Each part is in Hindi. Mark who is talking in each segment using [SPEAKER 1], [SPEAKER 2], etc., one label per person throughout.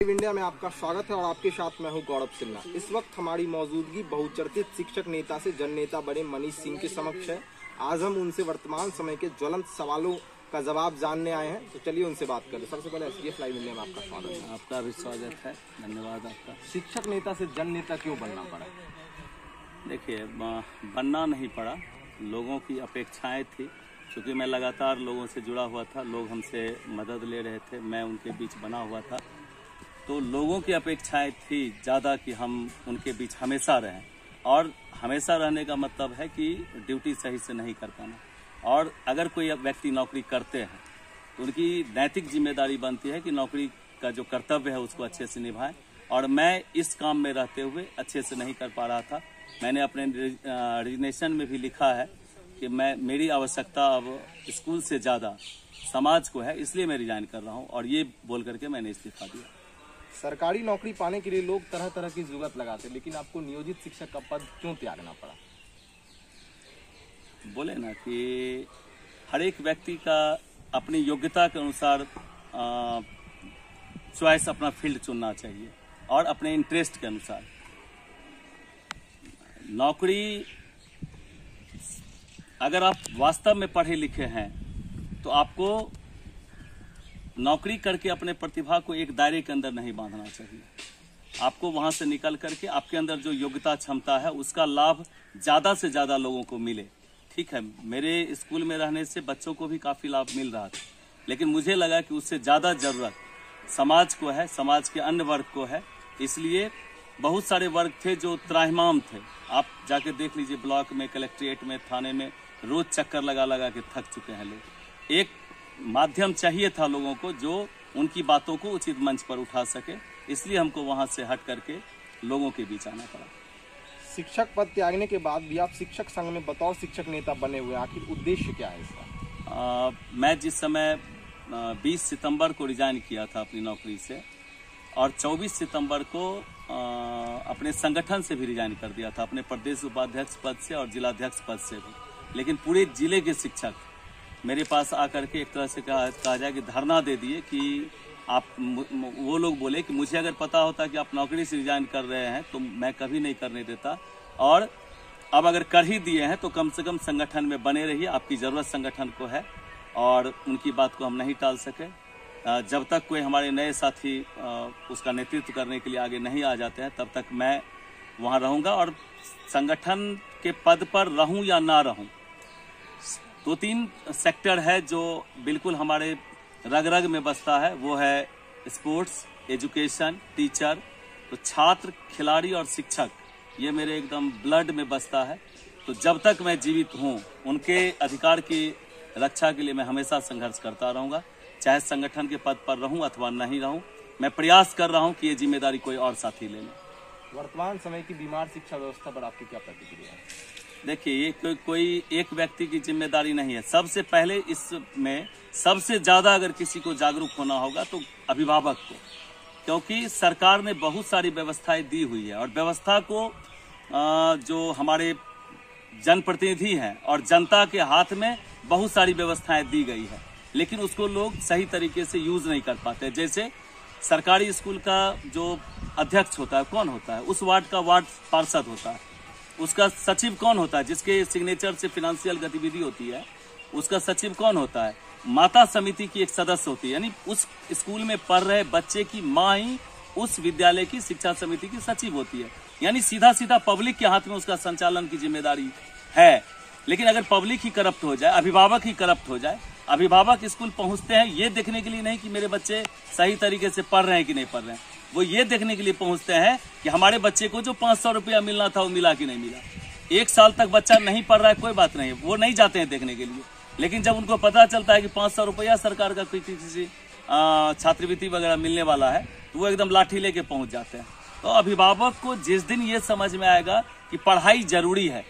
[SPEAKER 1] इंडिया में आपका स्वागत है और आपके साथ मैं हूं गौरव सिन्हा। इस वक्त हमारी मौजूदगी बहुचर्चित शिक्षक नेता से जननेता बने मनीष सिंह के समक्ष है। आज हम उनसे वर्तमान समय के ज्वलंत सवालों का जवाब जानने आए हैं, तो चलिए उनसे बात करें। सबसे पहले STF लाइव इंडिया में आपका स्वागत है।
[SPEAKER 2] आपका भी स्वागत है, धन्यवाद आपका।
[SPEAKER 1] शिक्षक नेता से जन नेता क्यों बनना पड़ा?
[SPEAKER 2] देखिए, बनना नहीं पड़ा, लोगों की अपेक्षाएं थी। क्योंकि मैं लगातार लोगों से जुड़ा हुआ था, लोग हमसे मदद ले रहे थे, मैं उनके बीच बना हुआ था, तो लोगों की अपेक्षाएं थी ज़्यादा कि हम उनके बीच हमेशा रहें। और हमेशा रहने का मतलब है कि ड्यूटी सही से नहीं कर पाना। और अगर कोई व्यक्ति नौकरी करते हैं तो उनकी नैतिक जिम्मेदारी बनती है कि नौकरी का जो कर्तव्य है उसको अच्छे से निभाएं। और मैं इस काम में रहते हुए अच्छे से नहीं कर पा रहा था। मैंने अपने रिजिग्नेशन में भी लिखा है कि मेरी आवश्यकता अब स्कूल से ज़्यादा समाज को है, इसलिए मैं रिजाइन कर रहा हूं। और ये बोल करके मैंने इस्तीफा दिया।
[SPEAKER 1] सरकारी नौकरी पाने के लिए लोग तरह तरह की जुगत लगाते, लेकिन आपको नियोजित शिक्षक का पद क्यों त्यागना पड़ा?
[SPEAKER 2] बोले ना कि हर एक व्यक्ति का अपनी योग्यता के अनुसार चॉइस अपना फील्ड चुनना चाहिए और अपने इंटरेस्ट के अनुसार। नौकरी, अगर आप वास्तव में पढ़े लिखे हैं तो आपको नौकरी करके अपने प्रतिभा को एक दायरे के अंदर नहीं बांधना चाहिए। आपको वहां से निकल करके आपके अंदर जो योग्यता क्षमता है उसका लाभ ज्यादा से ज्यादा लोगों को मिले। ठीक है, मेरे स्कूल में रहने से बच्चों को भी काफी लाभ मिल रहा था, लेकिन मुझे लगा कि उससे ज्यादा जरूरत समाज को है, समाज के अन्य वर्ग को है। इसलिए बहुत सारे वर्ग थे जो त्राहिमाम थे। आप जाके देख लीजिए, ब्लॉक में, कलेक्ट्रेट में, थाने में रोज चक्कर लगा लगा के थक चुके हैं लोग। एक माध्यम चाहिए था लोगों को जो उनकी बातों को उचित मंच पर उठा सके, इसलिए हमको वहां से हट करके लोगों के बीच आना पड़ा।
[SPEAKER 1] शिक्षक पद त्यागने के बाद भी आप शिक्षक संघ में बतौर शिक्षक नेता बने हुए, आखिर उद्देश्य क्या है इसका?
[SPEAKER 2] मैं जिस समय 20 सितंबर को रिजाइन किया था अपनी नौकरी से, और 24 सितंबर को अपने संगठन से भी रिजाइन कर दिया था, अपने प्रदेश उपाध्यक्ष पद से और जिलाध्यक्ष पद से भी। लेकिन पूरे जिले के शिक्षक मेरे पास आकर के एक तरह से कहा जाए कि धरना दे दिए कि वो लोग बोले कि मुझे अगर पता होता कि आप नौकरी से रिजाइन कर रहे हैं तो मैं कभी नहीं करने देता, और अब अगर कर ही दिए हैं तो कम से कम संगठन में बने रहिए, आपकी ज़रूरत संगठन को है। और उनकी बात को हम नहीं टाल सके। जब तक कोई हमारे नए साथी उसका नेतृत्व करने के लिए आगे नहीं आ जाते हैं तब तक मैं वहाँ रहूँगा। और संगठन के पद पर रहूँ या ना रहूँ, 2-3 सेक्टर है जो बिल्कुल हमारे रग रग में बसता है। वो है स्पोर्ट्स, एजुकेशन, टीचर। तो छात्र, खिलाड़ी और शिक्षक, ये मेरे एकदम ब्लड में बसता है। तो जब तक मैं जीवित हूँ उनके अधिकार की रक्षा के लिए मैं हमेशा संघर्ष करता रहूँगा, चाहे संगठन के पद पर रहूँ अथवा नहीं रहूँ। मैं प्रयास कर रहा हूँ कि ये जिम्मेदारी कोई और साथी ले लें।
[SPEAKER 1] वर्तमान समय की बीमार शिक्षा व्यवस्था पर आपकी क्या प्रतिक्रिया है?
[SPEAKER 2] देखिए, ये कोई एक व्यक्ति की जिम्मेदारी नहीं है। सबसे पहले इसमें सबसे ज्यादा अगर किसी को जागरूक होना होगा तो अभिभावक को, क्योंकि सरकार ने बहुत सारी व्यवस्थाएं दी हुई है और व्यवस्था को जो हमारे जनप्रतिनिधि हैं और जनता के हाथ में बहुत सारी व्यवस्थाएं दी गई है, लेकिन उसको लोग सही तरीके से यूज नहीं कर पाते। जैसे सरकारी स्कूल का जो अध्यक्ष होता है, कौन होता है? उस वार्ड का वार्ड पार्षद होता है। उसका सचिव कौन होता है? जिसके सिग्नेचर से फाइनेंशियल गतिविधि होती है, उसका सचिव कौन होता है? माता समिति की एक सदस्य होती है, यानी उस स्कूल में पढ़ रहे बच्चे की माँ ही उस विद्यालय की शिक्षा समिति की सचिव होती है। यानी सीधा सीधा पब्लिक के हाथ में उसका संचालन की जिम्मेदारी है। लेकिन अगर पब्लिक ही करप्ट हो जाए, अभिभावक ही करप्ट हो जाए, अभिभावक स्कूल पहुंचते हैं ये देखने के लिए नहीं कि मेरे बच्चे सही तरीके से पढ़ रहे हैं कि नहीं पढ़ रहे हैं, वो ये देखने के लिए पहुंचते हैं कि हमारे बच्चे को जो 500 रुपया मिलना था वो मिला कि नहीं मिला। 1 साल तक बच्चा नहीं पढ़ रहा है, कोई बात नहीं, वो नहीं जाते हैं देखने के लिए। लेकिन जब उनको पता चलता है कि 500 रुपया सरकार का किसी छात्रवृत्ति वगैरह मिलने वाला है तो वो एकदम लाठी लेके पहुंच जाते हैं। तो अभिभावक को जिस दिन ये समझ में आएगा कि पढ़ाई जरूरी है,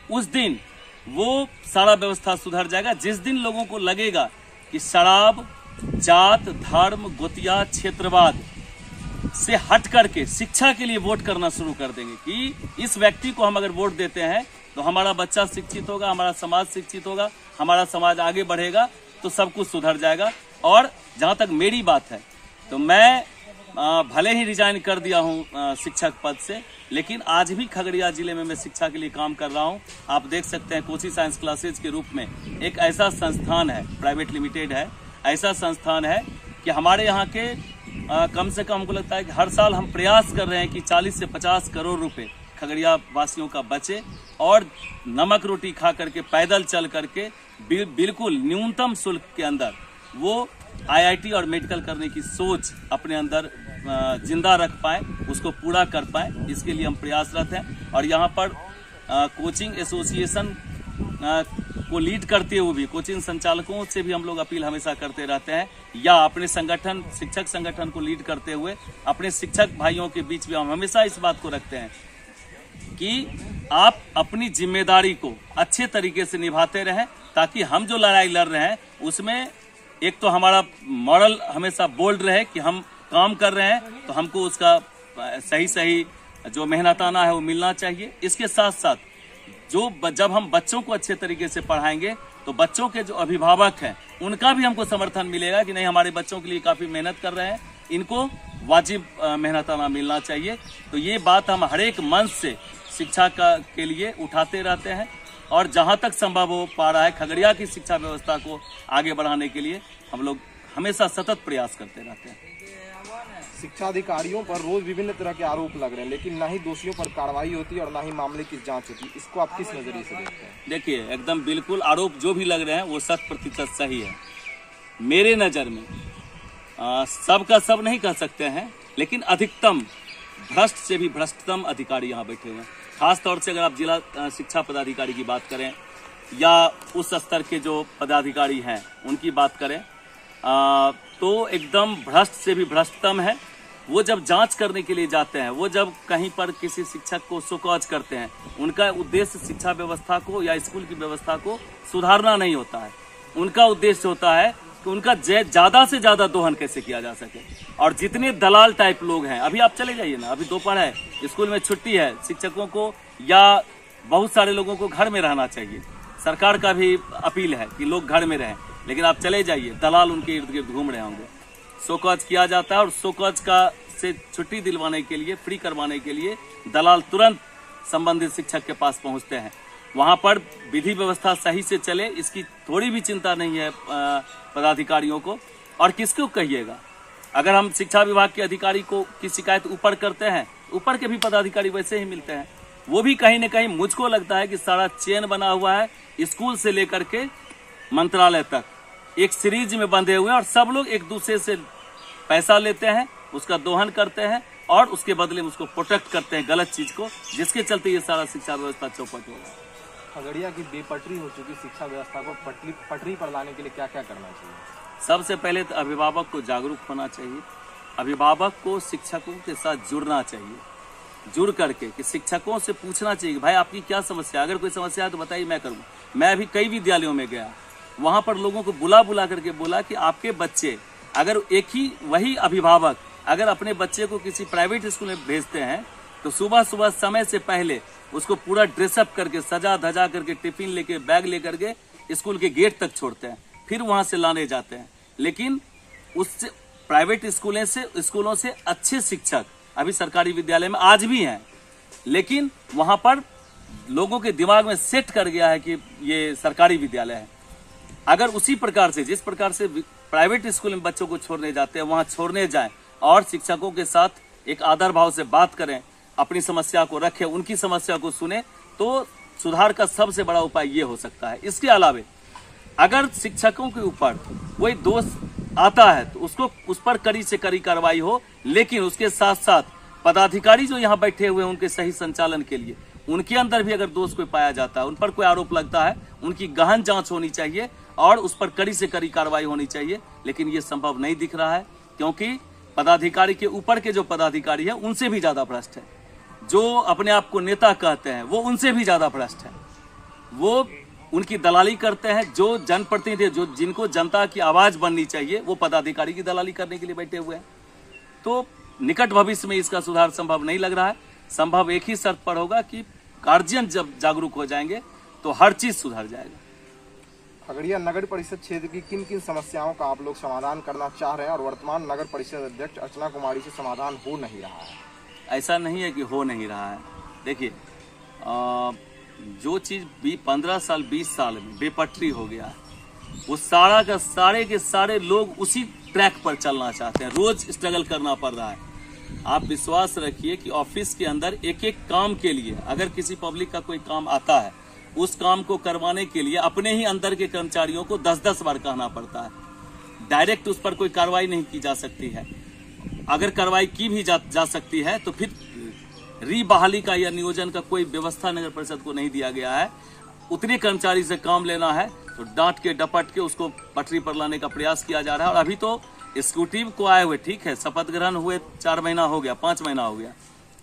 [SPEAKER 2] उस दिन वो सारा व्यवस्था सुधर जाएगा। जिस दिन लोगों को लगेगा कि शराब, जात, धर्म, गोतिया, क्षेत्रवाद से हट करके शिक्षा के लिए वोट करना शुरू कर देंगे कि इस व्यक्ति को हम अगर वोट देते हैं तो हमारा बच्चा शिक्षित होगा, हमारा समाज शिक्षित होगा, हमारा समाज आगे बढ़ेगा, तो सब कुछ सुधर जाएगा। और जहां तक मेरी बात है तो मैं भले ही रिजाइन कर दिया हूं शिक्षक पद से, लेकिन आज भी खगड़िया जिले में मैं शिक्षा के लिए काम कर रहा हूं। आप देख सकते हैं कोची साइंस क्लासेज के रूप में एक ऐसा संस्थान है, प्राइवेट लिमिटेड है, ऐसा संस्थान है कि हमारे यहाँ के कम से कम हमको लगता है कि हर साल हम प्रयास कर रहे हैं कि 40 से 50 करोड़ रुपए खगड़िया वासियों का बचे और नमक रोटी खा करके, पैदल चल करके बिल्कुल न्यूनतम शुल्क के अंदर वो IIT और मेडिकल करने की सोच अपने अंदर जिंदा रख पाए, उसको पूरा कर पाए, इसके लिए हम प्रयासरत हैं। और यहाँ पर कोचिंग एसोसिएशन को लीड करते हुए भी कोचिंग संचालकों से भी हम लोग अपील हमेशा करते रहते हैं, या अपने संगठन शिक्षक संगठन को लीड करते हुए अपने शिक्षक भाइयों के बीच भी हम हमेशा इस बात को रखते हैं कि आप अपनी जिम्मेदारी को अच्छे तरीके से निभाते रहें, ताकि हम जो लड़ाई लड़ रहे हैं उसमें एक तो हमारा मॉरल हमेशा बोल्ड रहे कि हम काम कर रहे हैं तो हमको उसका सही जो मेहनताना है वो मिलना चाहिए। इसके साथ साथ जब हम बच्चों को अच्छे तरीके से पढ़ाएंगे तो बच्चों के जो अभिभावक हैं उनका भी हमको समर्थन मिलेगा कि नहीं, हमारे बच्चों के लिए काफी मेहनत कर रहे हैं, इनको वाजिब मेहनताना मिलना चाहिए। तो ये बात हम हर एक मंच से शिक्षा के लिए उठाते रहते हैं और जहां तक संभव हो पा रहा है खगड़िया की शिक्षा व्यवस्था को आगे बढ़ाने के लिए हम लोग हमेशा सतत प्रयास करते रहते हैं।
[SPEAKER 1] शिक्षा अधिकारियों पर रोज विभिन्न तरह के आरोप लग रहे हैं, लेकिन ना ही दोषियों पर कार्रवाई होती है और ना ही मामले की जांच होती है। इसको आप किस नजरिए से देखते हैं?
[SPEAKER 2] देखिए, एकदम बिल्कुल आरोप जो भी लग रहे हैं वो 100% सही है मेरे नजर में। सबका सब नहीं कह सकते हैं, लेकिन अधिकतम भ्रष्ट से भी भ्रष्टतम अधिकारी यहाँ बैठे हुए हैं। खास तौर से अगर आप जिला शिक्षा पदाधिकारी की बात करें या उस स्तर के जो पदाधिकारी हैं उनकी बात करें, तो एकदम भ्रष्ट से भी भ्रष्टतम है। वो जब जांच करने के लिए जाते हैं, वो जब कहीं पर किसी शिक्षक को शोकॉज करते हैं, उनका उद्देश्य शिक्षा व्यवस्था को या स्कूल की व्यवस्था को सुधारना नहीं होता है। उनका उद्देश्य होता है कि उनका ज्यादा से ज्यादा दोहन कैसे किया जा सके। और जितने दलाल टाइप लोग हैं, अभी आप चले जाइए ना, अभी दोपहर है, स्कूल में छुट्टी है, शिक्षकों को या बहुत सारे लोगों को घर में रहना चाहिए। सरकार का भी अपील है कि लोग घर में रहें, लेकिन आप चले जाइए, दलाल उनके इर्द गिर्द घूम रहे होंगे। शोकॉज किया जाता है और शोकॉज का से छुट्टी दिलवाने के लिए, फ्री करवाने के लिए दलाल तुरंत संबंधित शिक्षक के पास पहुंचते हैं। वहां पर विधि व्यवस्था सही से चले, इसकी थोड़ी भी चिंता नहीं है पदाधिकारियों को। और किसको कहिएगा, अगर हम शिक्षा विभाग के अधिकारी को की शिकायत ऊपर करते हैं, ऊपर के भी पदाधिकारी वैसे ही मिलते हैं। वो भी कहीं न कहीं मुझको लगता है कि सारा चेन बना हुआ है, स्कूल से लेकर के मंत्रालय तक एक सीरीज में बंधे हुए हैं और सब लोग एक दूसरे से पैसा लेते हैं, उसका दोहन करते हैं और उसके बदले में उसको प्रोटेक्ट करते हैं गलत चीज को, जिसके चलते ये सारा शिक्षा व्यवस्था चौपट हो रहा है।
[SPEAKER 1] खगड़िया की बेपटरी हो चुकी शिक्षा व्यवस्था को पटरी पर लाने के लिए क्या क्या करना चाहिए?
[SPEAKER 2] सबसे पहले तो अभिभावक को जागरूक होना चाहिए। अभिभावक को शिक्षकों के साथ जुड़ना चाहिए, जुड़ करके कि शिक्षकों से पूछना चाहिए कि भाई आपकी क्या समस्या, अगर कोई समस्या है तो बताइए, मैं करूँ। मैं अभी कई विद्यालयों में गया, वहां पर लोगों को बुला करके बोला कि आपके बच्चे, अगर एक ही वही अभिभावक अगर अपने बच्चे को किसी प्राइवेट स्कूल में भेजते हैं तो सुबह सुबह समय से पहले उसको पूरा ड्रेसअप करके, सजा धजा करके, टिफिन लेके, बैग लेकर के स्कूल के गेट तक छोड़ते हैं, फिर वहां से लाने जाते हैं। लेकिन उससे प्राइवेट स्कूलों से अच्छे शिक्षक अभी सरकारी विद्यालय में आज भी हैं, लेकिन वहां पर लोगों के दिमाग में सेट कर गया है कि ये सरकारी विद्यालय है। अगर उसी प्रकार से, जिस प्रकार से प्राइवेट स्कूल में बच्चों को छोड़ने जाते हैं, वहां छोड़ने जाएं और शिक्षकों के साथ एक आदर भाव से बात करें, अपनी समस्या को रखें, उनकी समस्या को सुने, तो सुधार का सबसे बड़ा उपाय ये हो सकता है। इसके अलावे अगर शिक्षकों के ऊपर कोई दोष आता है तो उसको उस पर कड़ी से कड़ी कार्रवाई हो, लेकिन उसके साथ साथ पदाधिकारी जो यहाँ बैठे हुए हैं उनके सही संचालन के लिए उनके अंदर भी अगर दोष कोई पाया जाता है, उन पर कोई आरोप लगता है, उनकी गहन जांच होनी चाहिए और उस पर कड़ी से कड़ी कार्रवाई होनी चाहिए। लेकिन ये संभव नहीं दिख रहा है, क्योंकि पदाधिकारी के ऊपर के जो पदाधिकारी है उनसे भी ज्यादा भ्रष्ट है। जो अपने आप को नेता कहते हैं वो उनसे भी ज्यादा भ्रष्ट है। वो उनकी दलाली करते हैं। जो जनप्रतिनिधि, जो जिनको जनता की आवाज बननी चाहिए, वो पदाधिकारी की दलाली करने के लिए बैठे हुए हैं। तो निकट भविष्य में इसका सुधार संभव नहीं लग रहा है। संभव एक ही शर्त पर होगा कि गार्जियन जब जागरूक हो जाएंगे तो हर चीज सुधर जाएगा।
[SPEAKER 1] खगड़िया नगर परिषद क्षेत्र की किन किन समस्याओं का आप लोग समाधान करना चाह रहे हैं और वर्तमान नगर परिषद अध्यक्ष अर्चना कुमारी से समाधान हो नहीं रहा है?
[SPEAKER 2] ऐसा नहीं है कि हो नहीं रहा है। देखिए, जो चीज़ 15 साल 20 साल में बेपटरी हो गया है, वो सारा का सारे के सारे लोग उसी ट्रैक पर चलना चाहते हैं। रोज स्ट्रगल करना पड़ रहा है। आप विश्वास रखिए कि ऑफिस के अंदर एक एक काम के लिए, अगर किसी पब्लिक का कोई काम आता है, उस काम को करवाने के लिए अपने ही अंदर के कर्मचारियों को 10-10 बार कहना पड़ता है। डायरेक्ट उस पर कोई कार्रवाई नहीं की जा सकती है। अगर कार्रवाई की भी जा सकती है तो फिर रीबहाली का या नियोजन का कोई व्यवस्था नगर परिषद को नहीं दिया गया है। उतने कर्मचारी से काम लेना है तो डांट के डपट के उसको पटरी पर लाने का प्रयास किया जा रहा है। और अभी तो एग्जीक्यूटिव को आए हुए, ठीक है, शपथ ग्रहण हुए 4 महीना हो गया, 5 महीना हो गया,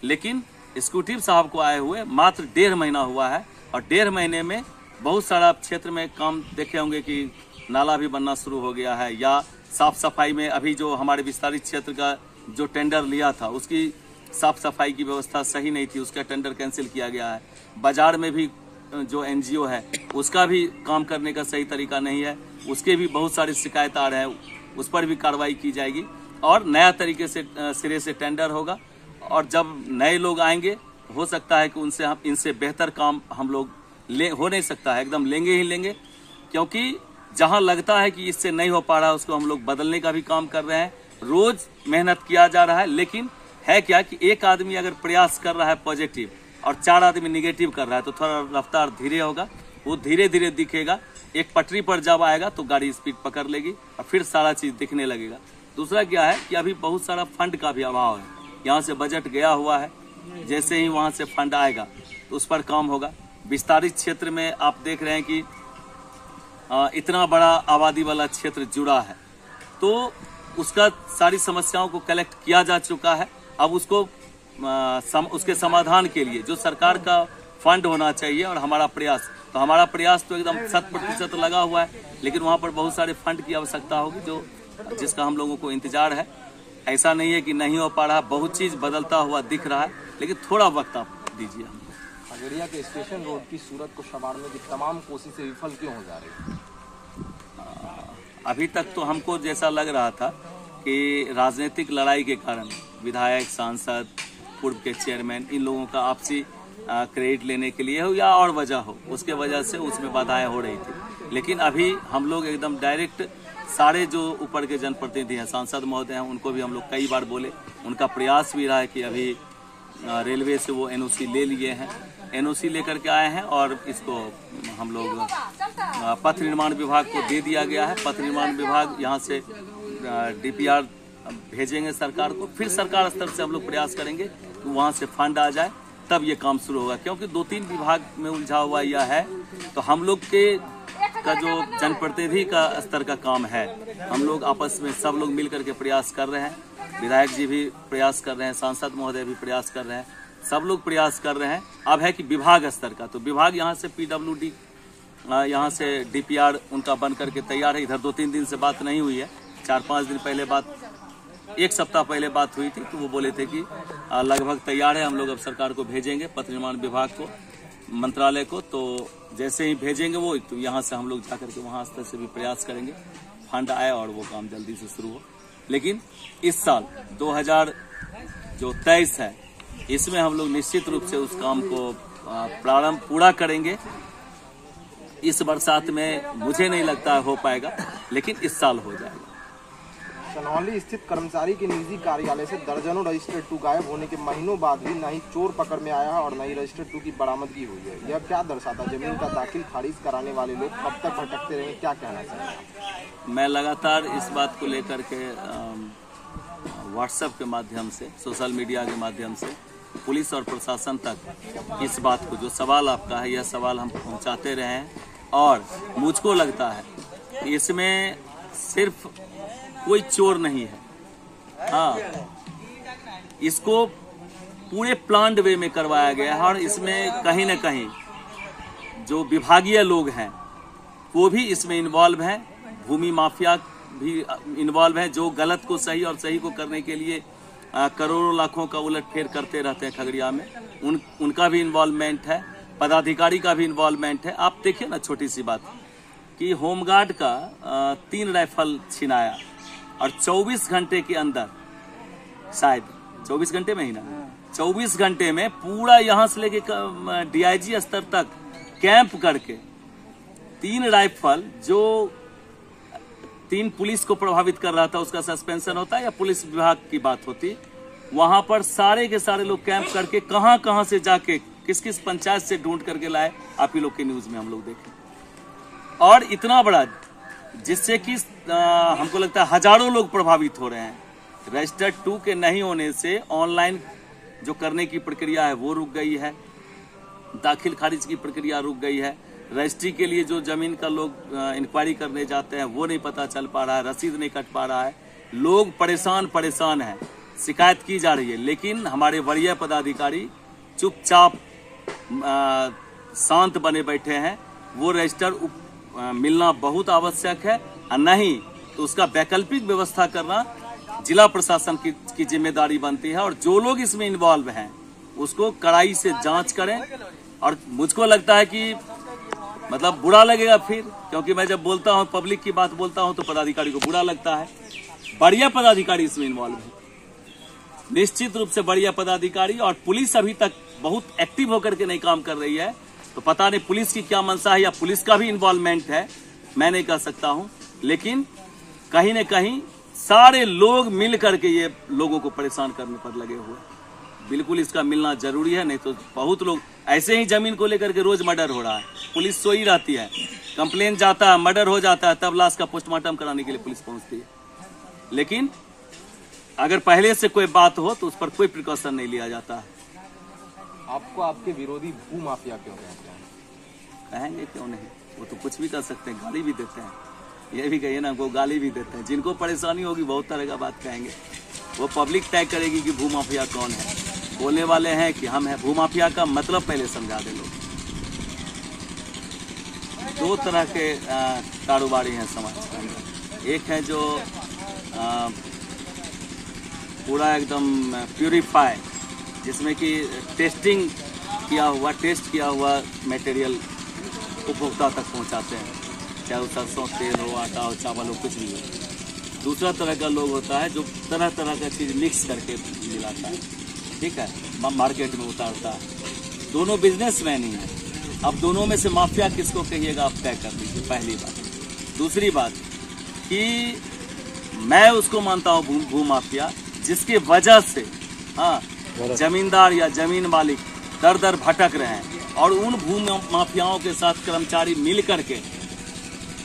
[SPEAKER 2] लेकिन एग्जीक्यूटिव साहब को आए हुए मात्र 1.5 महीना हुआ है। और 1.5 महीने में बहुत सारा क्षेत्र में काम देखे होंगे कि नाला भी बनना शुरू हो गया है, या साफ सफाई में अभी जो हमारे विस्तारित क्षेत्र का जो टेंडर लिया था उसकी साफ सफाई की व्यवस्था सही नहीं थी, उसका टेंडर कैंसिल किया गया है। बाजार में भी जो एनजीओ है उसका भी काम करने का सही तरीका नहीं है, उसके भी बहुत सारी शिकायत आ रहे हैं, उस पर भी कार्रवाई की जाएगी और नया तरीके से सिरे से टेंडर होगा। और जब नए लोग आएंगे हो सकता है कि उनसे हम इनसे बेहतर काम हम लोग हो नहीं सकता है, एकदम लेंगे ही लेंगे, क्योंकि जहां लगता है कि इससे नहीं हो पा रहा है उसको हम लोग बदलने का भी काम कर रहे हैं। रोज मेहनत किया जा रहा है, लेकिन है क्या कि एक आदमी अगर प्रयास कर रहा है पॉजिटिव और 4 आदमी निगेटिव कर रहा है तो थोड़ा रफ्तार धीरे होगा, वो धीरे धीरे दिखेगा। एक पटरी पर जब आएगा तो गाड़ी स्पीड पकड़ लेगी और फिर सारा चीज दिखने लगेगा। दूसरा क्या है कि अभी बहुत सारा फंड का भी अभाव है। यहाँ से बजट गया हुआ है, जैसे ही वहां से फंड आएगा तो उस पर काम होगा। विस्तारित क्षेत्र में आप देख रहे हैं कि इतना बड़ा आबादी वाला क्षेत्र जुड़ा है, तो उसका सारी समस्याओं को कलेक्ट किया जा चुका है। अब उसको उसके समाधान के लिए जो सरकार का फंड होना चाहिए और हमारा प्रयास तो एकदम 100% लगा हुआ है, लेकिन वहाँ पर बहुत सारे फंड की आवश्यकता होगी जिसका हम लोगों को इंतजार है। ऐसा नहीं है कि नहीं हो पा रहा, बहुत चीज बदलता हुआ दिख रहा है, लेकिन थोड़ा वक्त आप दीजिए हमको।
[SPEAKER 1] खगड़िया के स्टेशन रोड की सूरत को संवारने की तमाम कोशिशें विफल क्यों हो जा रही है?
[SPEAKER 2] अभी तक तो हमको जैसा लग रहा था कि राजनीतिक लड़ाई के कारण विधायक, सांसद, पूर्व के चेयरमैन, इन लोगों का आपसी क्रेडिट लेने के लिए हो या और वजह हो, उसके वजह से उसमें बाधाएं हो रही थी। लेकिन अभी हम लोग एकदम डायरेक्ट सारे जो ऊपर के जनप्रतिनिधि हैं, सांसद महोदय हैं, उनको भी हम लोग कई बार बोले। उनका प्रयास भी रहा है कि अभी रेलवे से वो एनओसी ले लिए हैं, एनओसी लेकर के आए हैं और इसको हम लोग पथ निर्माण विभाग को दे दिया गया है। पथ निर्माण विभाग यहाँ से डीपीआर भेजेंगे सरकार को, फिर सरकार स्तर से हम लोग प्रयास करेंगे कि वहाँ से फंड आ जाए, तब ये काम शुरू होगा। क्योंकि 2-3 विभाग में उलझा हुआ यह है, तो हम लोग का जो जनप्रतिनिधि का स्तर का काम है, हम लोग आपस में सब लोग मिल करके प्रयास कर रहे हैं। विधायक जी भी प्रयास कर रहे हैं, सांसद महोदय भी प्रयास कर रहे हैं, सब लोग प्रयास कर रहे हैं। अब है कि विभाग स्तर का, तो विभाग यहाँ से PWD, यहाँ से DPR उनका बन करके तैयार है। इधर 2-3 दिन से बात नहीं हुई है, 4-5 दिन पहले बात, 1 सप्ताह पहले बात हुई थी, तो वो बोले थे कि लगभग तैयार है, हम लोग अब सरकार को भेजेंगे, पथ निर्माण विभाग को, मंत्रालय को। तो जैसे ही भेजेंगे वो, तो यहाँ से हम लोग जाकर के वहाँ स्तर से भी प्रयास करेंगे, फंड आए और वो काम जल्दी से शुरू हो। लेकिन इस साल 2023 है, इसमें हम लोग निश्चित रूप से उस काम को प्रारंभ पूरा करेंगे। इस बरसात में मुझे नहीं लगता हो पाएगा, लेकिन इस साल हो जाएगा।
[SPEAKER 1] सनौली स्थित कर्मचारी के निजी कार्यालय से दर्जनों रजिस्टर्ड 2 गायब होने के महीनों बाद भी न ही चोर पकड़ में आया है और न ही रजिस्टर्ड 2 की बरामदगी हुई है। यह क्या दर्शाता? जमीन का दाखिल खारिज कराने वाले लोग कब तक भटकते रहेंगे, क्या कहना चाहिए?
[SPEAKER 2] मैं लगातार इस बात को लेकर के व्हाट्सएप के माध्यम से, सोशल मीडिया के माध्यम से पुलिस और प्रशासन तक इस बात को, जो सवाल आपका है, यह सवाल हम पहुंचाते रहे हैं। और मुझको लगता है कि इसमें सिर्फ कोई चोर नहीं है, हाँ, इसको पूरे प्लान्ड वे में करवाया गया है। और इसमें कहीं न कहीं जो विभागीय लोग हैं वो भी इसमें इन्वॉल्व हैं, भूमि माफिया भी इन्वॉल्व हैं, जो गलत को सही और सही को करने के लिए करोड़ों लाखों का उलटफेर करते रहते हैं खगड़िया में, उनका भी इन्वॉल्वमेंट है, पदाधिकारी का भी इन्वॉल्वमेंट है। आप देखिए ना, छोटी सी बात कि होमगार्ड का 3 राइफल छिनाया और 24 घंटे के अंदर, शायद 24 घंटे में ही ना, 24 घंटे में पूरा यहाँ से लेके DIG स्तर तक कैंप करके 3 राइफल, जो 3 पुलिस को प्रभावित कर रहा था उसका सस्पेंशन होता या पुलिस विभाग की बात होती, वहां पर सारे के सारे लोग कैंप करके कहां कहां से जाके किस किस पंचायत से ढूंढ करके लाए, आप ही लोग के न्यूज में हम लोग देखें। और इतना बड़ा, जिससे कि हमको लगता है हजारों लोग प्रभावित हो रहे हैं। रजिस्टर 2 के नहीं होने से ऑनलाइन जो करने की प्रक्रिया है वो रुक गई है, दाखिल खारिज की प्रक्रिया रुक गई है, रजिस्ट्री के लिए जो जमीन का लोग इंक्वायरी करने जाते हैं वो नहीं पता चल पा रहा है, रसीद नहीं कट पा रहा है, लोग परेशान हैं, शिकायत की जा रही है। लेकिन हमारे वरीय पदाधिकारी चुपचाप शांत बने बैठे हैं। वो रजिस्टर मिलना बहुत आवश्यक है, और नहीं तो उसका वैकल्पिक व्यवस्था करना जिला प्रशासन की जिम्मेदारी बनती है। और जो लोग इसमें इन्वॉल्व हैं उसको कड़ाई से जांच करें। और मुझको लगता है कि मतलब बुरा लगेगा फिर, क्योंकि मैं जब बोलता हूं, पब्लिक की बात बोलता हूं, तो पदाधिकारी को बुरा लगता है। बढ़िया पदाधिकारी इसमें इन्वॉल्व है, निश्चित रूप से बढ़िया पदाधिकारी। और पुलिस अभी तक बहुत एक्टिव होकर के नहीं काम कर रही है, तो पता नहीं पुलिस की क्या मंशा है या पुलिस का भी इन्वॉल्वमेंट है, मैं नहीं कह सकता हूं। लेकिन कहीं न कहीं सारे लोग मिल करके ये लोगों को परेशान करने पर लगे हुए। बिल्कुल इसका मिलना जरूरी है, नहीं तो बहुत लोग ऐसे ही जमीन को लेकर के रोज मर्डर हो रहा है, पुलिस सोई रहती है, कंप्लेन जाता है, मर्डर हो जाता है, तब लाश का पोस्टमार्टम कराने के लिए पुलिस पहुंचती है। लेकिन अगर पहले से कोई बात हो तो उस पर कोई प्रिकॉशन नहीं लिया जाता है।
[SPEAKER 1] आपको आपके विरोधी भू माफिया क्यों कहते हैं?
[SPEAKER 2] कहेंगे क्यों नहीं, वो तो कुछ भी कर सकते हैं, गाली भी देते हैं, ये भी कहिए ना, वो गाली भी देते हैं। जिनको परेशानी होगी बहुत तरह का बात कहेंगे, वो पब्लिक तय करेगी कि भू माफिया कौन है, बोलने वाले हैं कि हम हैं। भू माफिया का मतलब पहले समझा दे लोग। 2 तरह के कारोबारी हैं समाज के अंदर। एक है जो पूरा एकदम प्यूरिफाई, जिसमें कि टेस्ट किया हुआ मटेरियल उपभोक्ता तक पहुंचाते हैं, चाहे वो सरसों तेल हो, आटा हो, चावल हो, कुछ भी हो। दूसरा तरह का लोग होता है जो तरह तरह का चीज मिक्स करके मिलाता है, ठीक है, मार्केट में उतारता है। दोनों बिजनेसमैन ही हैं। अब दोनों में से माफिया किसको कहिएगा, आप तय कर लीजिए, पहली बात। दूसरी बात कि मैं उसको मानता हूँ भू माफिया जिसके वजह से जमींदार या जमीन मालिक दर दर भटक रहे हैं, और उन भू माफियाओं के साथ कर्मचारी मिल करके,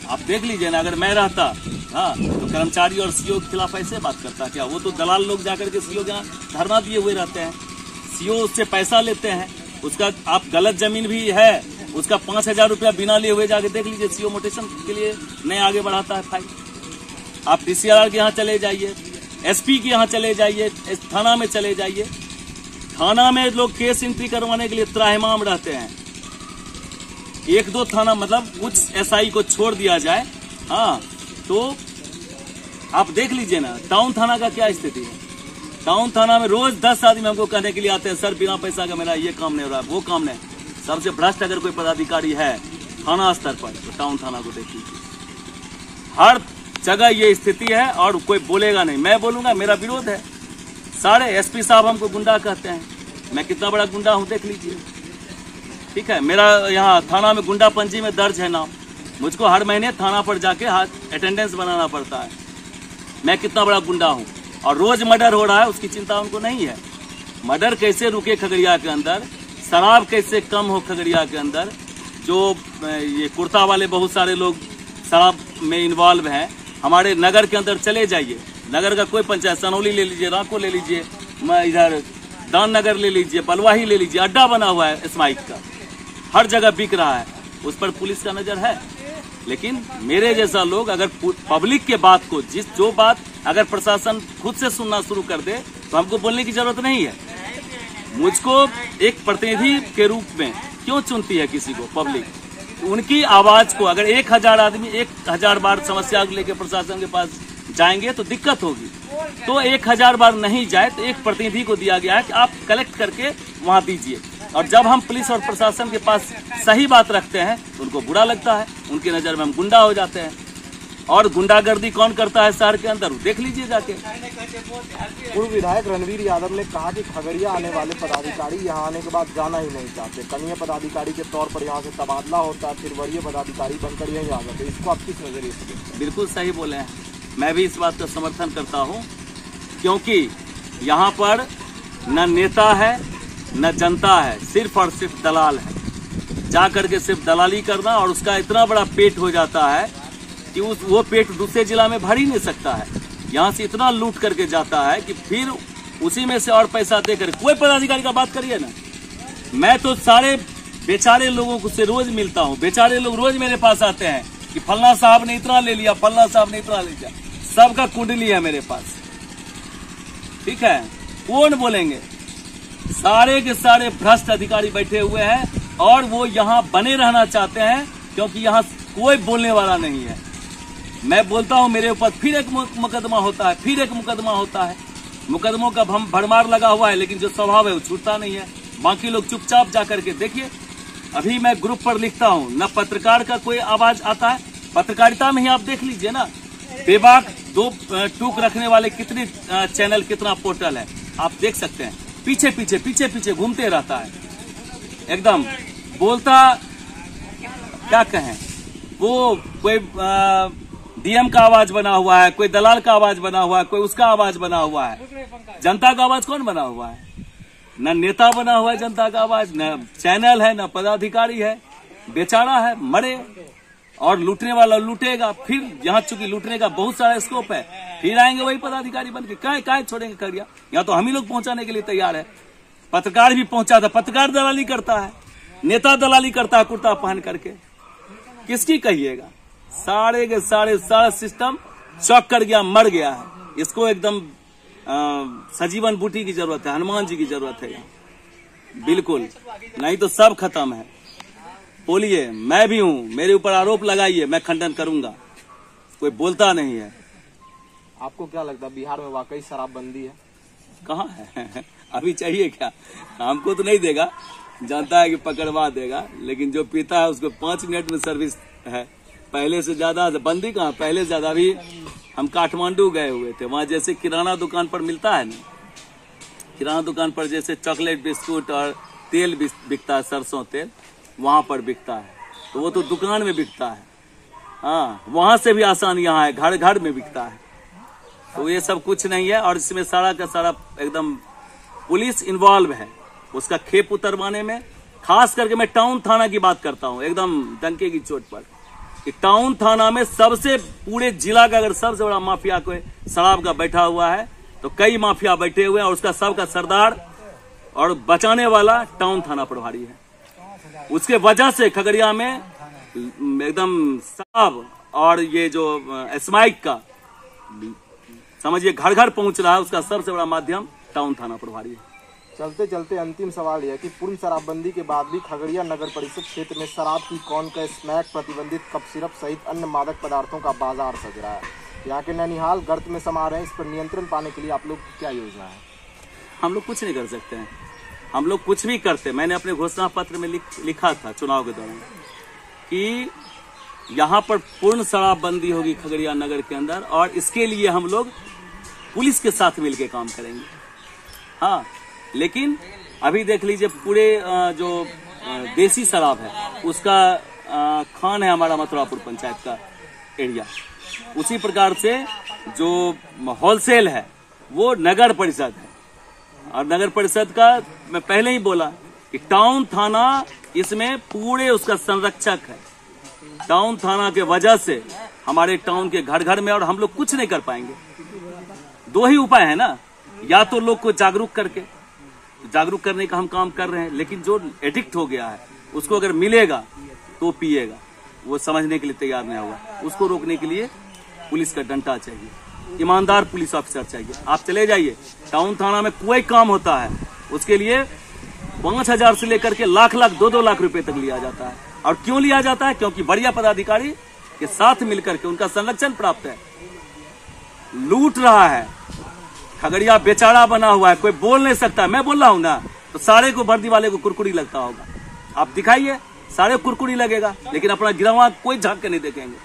[SPEAKER 2] आप देख लीजिए ना, अगर मैं रहता तो कर्मचारी और सीओ के खिलाफ ऐसे बात करता क्या? वो तो दलाल लोग जाकर के सीओ के यहाँ धरना दिए हुए रहते हैं, सीओ उससे पैसा लेते हैं, उसका आप गलत जमीन भी है, उसका 5,000 रुपया बिना लिए हुए जाके देख लीजिए, सीओ मोटेशन के लिए नहीं आगे बढ़ाता है फाइल। आप DCRR के यहाँ चले जाइए, SP के यहाँ चले जाइए, थाना में चले जाइए, थाना में लोग केस एंट्री करवाने के लिए त्राहिमाम रहते हैं। 1-2 थाना, मतलब कुछ SI को छोड़ दिया जाए, तो आप देख लीजिए ना टाउन थाना का क्या स्थिति है। टाउन थाना में रोज 10 आदमी हमको कहने के लिए आते हैं, सर बिना पैसा का मेरा ये काम नहीं हो रहा है, वो काम नहीं। सबसे भ्रष्ट अगर कोई पदाधिकारी है थाना स्तर पर, तो टाउन थाना को देख लीजिए। हर जगह ये स्थिति है और कोई बोलेगा नहीं। मैं बोलूंगा, मेरा विरोध है। सारे SP साहब हमको गुंडा कहते हैं, मैं कितना बड़ा गुंडा हूं देख लीजिए, ठीक है। मेरा यहाँ थाना में गुंडा पंजी में दर्ज है नाम, मुझको हर महीने थाना पर जाके अटेंडेंस बनाना पड़ता है। मैं कितना बड़ा गुंडा हूँ, और रोज मर्डर हो रहा है, उसकी चिंता उनको नहीं है। मर्डर कैसे रुके खगड़िया के अंदर, शराब कैसे कम हो खगड़िया के अंदर, जो ये कुर्ता वाले बहुत सारे लोग शराब में इन्वॉल्व हैं। हमारे नगर के अंदर चले जाइए, नगर का कोई पंचायत, सनौली ले लीजिए, रांको ले लीजिए, इधर दान नगर ले लीजिए, बलवाही ले लीजिए, अड्डा बना हुआ है स्माइक का, हर जगह बिक रहा है, उस पर पुलिस का नजर है। लेकिन मेरे जैसा लोग अगर पब्लिक के बात को, जो बात अगर प्रशासन खुद से सुनना शुरू कर दे, तो हमको बोलने की जरूरत नहीं है। मुझको एक प्रतिनिधि के रूप में क्यों चुनती है किसी को पब्लिक? उनकी आवाज को अगर 1000 आदमी 1000 बार समस्या लेके प्रशासन के पास जाएंगे तो दिक्कत होगी। तो 1000 बार नहीं जाए तो एक प्रतिनिधि को दिया गया है कि आप कलेक्ट करके वहां दीजिए। और जब हम पुलिस और प्रशासन के पास सही बात रखते हैं तो उनको बुरा लगता है, उनकी नज़र में हम गुंडा हो जाते हैं। और गुंडागर्दी कौन करता है शहर के अंदर, देख लीजिए जाके।
[SPEAKER 1] पूर्व विधायक रणवीर यादव ने कहा कि खगड़िया आने वाले पदाधिकारी यहां आने के बाद जाना ही नहीं चाहते, कनीय पदाधिकारी के तौर पर यहां से तबादला होता है, फिर वरीय पदाधिकारी बनकर यही आ जाते। इसको आप किस नजरिए से?
[SPEAKER 2] बिल्कुल सही बोले हैं, मैं भी इस बात का समर्थन करता हूँ, क्योंकि यहाँ पर न नेता है न जनता है, सिर्फ और सिर्फ दलाल है। जा करके सिर्फ दलाली करना, और उसका इतना बड़ा पेट हो जाता है कि वो पेट दूसरे जिला में भर ही नहीं सकता है। यहाँ से इतना लूट करके जाता है कि फिर उसी में से और पैसा देकर कोई पदाधिकारी का बात करिए ना। मैं तो सारे बेचारे लोगों को से रोज मिलता हूँ, बेचारे लोग रोज मेरे पास आते हैं कि फलना साहब ने इतना ले लिया, फलना साहब ने इतना ले लिया। सबका कुंडली है मेरे पास, ठीक है। कौन बोलेंगे? सारे के सारे भ्रष्ट अधिकारी बैठे हुए हैं और वो यहाँ बने रहना चाहते हैं, क्योंकि यहाँ कोई बोलने वाला नहीं है। मैं बोलता हूँ मेरे ऊपर फिर एक मुकदमा होता है, फिर एक मुकदमा होता है। मुकदमों का भरमार लगा हुआ है, लेकिन जो स्वभाव है वो छूटता नहीं है। बाकी लोग चुपचाप जा करके देखिए। अभी मैं ग्रुप पर लिखता हूँ, न पत्रकार का कोई आवाज आता है। पत्रकारिता में ही आप देख लीजिए ना, बेबाक दो टूक रखने वाले कितने चैनल, कितना पोर्टल है, आप देख सकते हैं। पीछे पीछे पीछे पीछे घूमते रहता है, एकदम बोलता क्या कहें। वो कोई डीएम का आवाज बना हुआ है, कोई दलाल का आवाज बना हुआ है, कोई उसका आवाज बना हुआ है। जनता का आवाज कौन बना हुआ है? न नेता बना हुआ है जनता का आवाज, न चैनल है, न पदाधिकारी है। बेचारा है, मरे और लूटने वाला लूटेगा। फिर यहाँ चूंकि लूटने का बहुत सारा स्कोप है, फिर आएंगे वही पदाधिकारी बन के। काय छोड़ेंगे खगड़िया? यहाँ तो हम ही लोग पहुंचाने के लिए तैयार है। पत्रकार भी पहुंचा था, पत्रकार दलाली करता है, नेता दलाली करता है कुर्ता पहन करके। किसकी कहिएगा? सारे के सारे सारा सिस्टम चौक कर गया, मर गया है। इसको एकदम सजीवन बूटी की जरूरत है, हनुमान जी की जरूरत है बिल्कुल, नहीं तो सब खत्म है। बोलिए, मैं भी हूँ, मेरे ऊपर आरोप लगाइए, मैं खंडन करूंगा। कोई बोलता नहीं है।
[SPEAKER 1] आपको क्या लगता है बिहार में वाकई शराबबंदी है?
[SPEAKER 2] कहाँ है? अभी चाहिए क्या? हमको तो नहीं देगा, जानता है कि पकड़वा देगा, लेकिन जो पीता है उसको 5 मिनट में सर्विस है। पहले से ज्यादा बंदी कहाँ, पहले से ज्यादा। अभी हम काठमांडू गए हुए थे, वहां जैसे किराना दुकान पर मिलता है ना, किराना दुकान पर जैसे चॉकलेट बिस्कुट और तेल बिकता है, सरसों तेल वहां पर बिकता है, तो वो तो दुकान में बिकता है। हाँ, वहां से भी आसान यहाँ है, घर घर में बिकता है। तो ये सब कुछ नहीं है, और इसमें सारा का सारा एकदम पुलिस इन्वॉल्व है उसका खेप उतरवाने में। खास करके मैं टाउन थाना की बात करता हूँ, एकदम डंके की चोट पर। कि टाउन थाना में सबसे, पूरे जिला का अगर सबसे बड़ा माफिया कोई शराब का बैठा हुआ है तो कई माफिया बैठे हुए हैं, और उसका सबका सरदार और बचाने वाला टाउन थाना प्रभारी है। उसके वजह से खगड़िया में एकदम शराब और ये जो स्माइक का समझिए घर घर पहुंच रहा है, उसका सबसे बड़ा माध्यम टाउन थाना प्रभारी है।
[SPEAKER 1] चलते चलते अंतिम सवाल यह कि पूर्ण शराबबंदी के बाद भी खगड़िया नगर परिषद क्षेत्र में शराब की कौन का स्मैक, प्रतिबंधित कप सिरप सहित अन्य मादक पदार्थों का बाजार सज रहा है। यहाँ के ननिहाल गर्त में समा रहे हैं। इस पर नियंत्रण पाने के लिए आप लोग क्या योजना है?
[SPEAKER 2] हम लोग कुछ नहीं कर सकते हैं, हम लोग कुछ भी करते। मैंने अपने घोषणा पत्र में लिखा था चुनाव के दौरान कि यहाँ पर पूर्ण शराबबंदी होगी खगड़िया नगर के अंदर, और इसके लिए हम लोग पुलिस के साथ मिलकर काम करेंगे। हाँ, लेकिन अभी देख लीजिए पूरे जो देसी शराब है उसका खान है हमारा मथुरापुर पंचायत का एरिया। उसी प्रकार से जो होलसेल है वो नगर परिषद है, और नगर परिषद का मैं पहले ही बोला कि टाउन थाना इसमें पूरे उसका संरक्षक है। टाउन थाना के वजह से हमारे टाउन के घर घर में, और हम लोग कुछ नहीं कर पाएंगे। 2 ही उपाय है ना, या तो लोग को जागरूक करके, जागरूक करने का हम काम कर रहे हैं, लेकिन जो एडिक्ट हो गया है उसको अगर मिलेगा तो पिएगा, वो समझने के लिए तैयार नहीं होगा। उसको रोकने के लिए पुलिस का डंडा चाहिए, ईमानदार पुलिस ऑफिसर चाहिए। आप चले जाइए टाउन थाना में, कोई काम होता है उसके लिए 5,000 से लेकर के लाख 2-2 लाख रुपए तक लिया जाता है। और क्यों लिया जाता है? क्योंकि बढ़िया पदाधिकारी के साथ मिलकर के उनका संरक्षण प्राप्त है। लूट रहा है, खगड़िया बेचारा बना हुआ है, कोई बोल नहीं सकता। मैं बोल रहा हूं ना, तो सारे को वर्दी वाले को कुरकुरी लगता होगा। आप दिखाइए, सारे कुरकुरी लगेगा, लेकिन अपना गिरवा कोई झांक के नहीं देखेंगे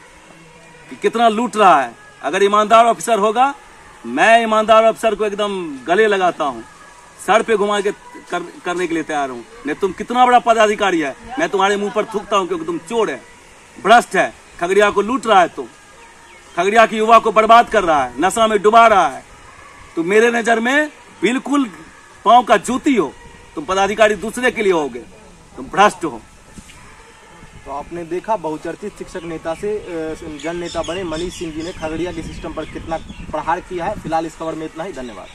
[SPEAKER 2] कि कितना लूट रहा है। अगर ईमानदार ऑफिसर होगा, मैं ईमानदार ऑफिसर को एकदम गले लगाता हूँ, सर पे घुमा के करने के लिए तैयार हूँ। नहीं तुम कितना बड़ा पदाधिकारी है, मैं तुम्हारे मुंह पर थूकता हूँ क्योंकि तुम चोर है, भ्रष्ट है, खगड़िया को लूट रहा है, तुम खगड़िया की युवा को बर्बाद कर रहा है, नशा में डुबा रहा है। तुम मेरे नजर में बिल्कुल पांव का जूती हो, तुम पदाधिकारी दूसरे के लिए होगे, तुम भ्रष्ट हो।
[SPEAKER 1] तो आपने देखा बहुचर्चित शिक्षक नेता से जन नेता बने मनीष सिंह जी ने खगड़िया के सिस्टम पर कितना प्रहार किया है। फिलहाल इस खबर में इतना ही, धन्यवाद।